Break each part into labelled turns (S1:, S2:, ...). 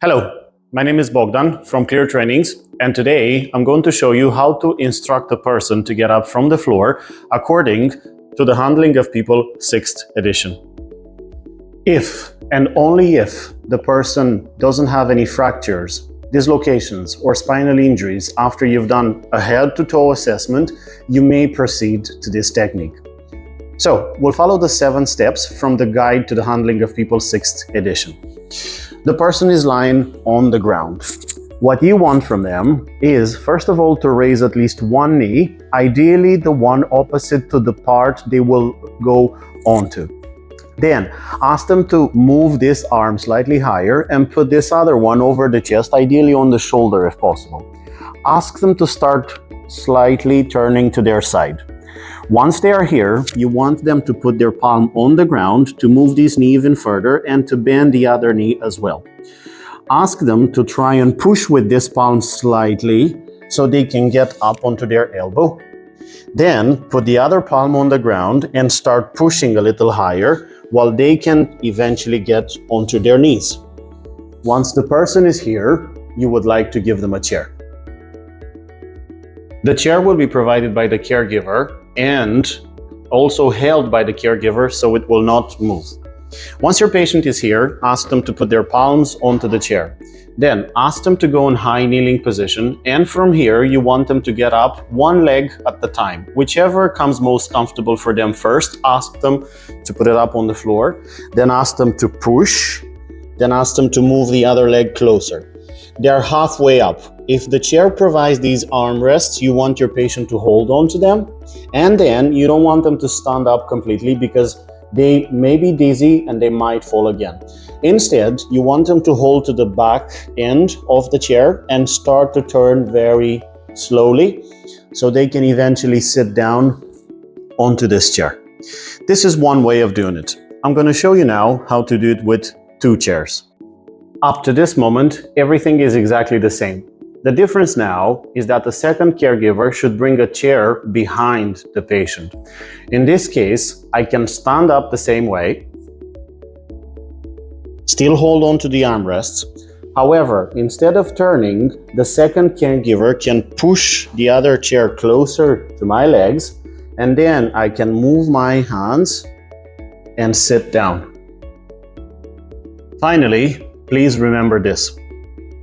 S1: Hello, my name is Bogdan from Clear Trainings, and today I'm going to show you how to instruct a person to get up from the floor according to the Handling of People 6th edition. If and only if the person doesn't have any fractures, dislocations, or spinal injuries after you've done a head-to-toe assessment, you may proceed to this technique. So, we'll follow the 7 steps from the Guide to the Handling of People 6th edition. The person is lying on the ground. What you want from them is, first of all, to raise at least one knee, ideally the one opposite to the part they will go onto. Then, ask them to move this arm slightly higher and put this other one over the chest, ideally on the shoulder if possible. Ask them to start slightly turning to their side. Once they are here, you want them to put their palm on the ground, to move this knee even further, and to bend the other knee as well. Ask them to try and push with this palm slightly so they can get up onto their elbow. Then put the other palm on the ground and start pushing a little higher while they can eventually get onto their knees. Once the person is here, you would like to give them a chair. The chair will be provided by the caregiver and also held by the caregiver so it will not move. Once your patient is here, ask them to put their palms onto the chair. Then ask them to go in high kneeling position, and from here you want them to get up one leg at the time. Whichever comes most comfortable for them first, ask them to put it up on the floor, then ask them to push, then ask them to move the other leg closer. They are halfway up. If the chair provides these armrests, you want your patient to hold on to them, and then you don't want them to stand up completely because they may be dizzy and they might fall again. Instead, you want them to hold to the back end of the chair and start to turn very slowly so they can eventually sit down onto this chair. This is one way of doing it. I'm going to show you now how to do it with 2 chairs. Up to this moment, everything is exactly the same. The difference now is that the second caregiver should bring a chair behind the patient. In this case, I can stand up the same way, still hold on to the armrests. However, instead of turning, the second caregiver can push the other chair closer to my legs, and then I can move my hands and sit down. Finally, please remember this.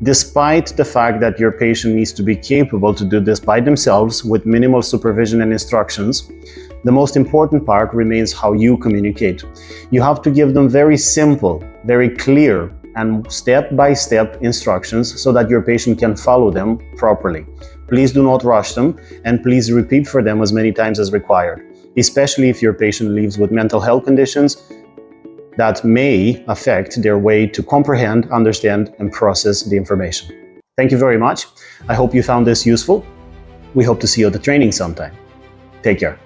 S1: Despite the fact that your patient needs to be capable to do this by themselves with minimal supervision and instructions, the most important part remains how you communicate. You have to give them very simple, very clear, and step-by-step instructions so that your patient can follow them properly. Please do not rush them, and please repeat for them as many times as required, especially if your patient lives with mental health conditions that may affect their way to comprehend, understand, and process the information. Thank you very much. I hope you found this useful. We hope to see you at the training sometime. Take care.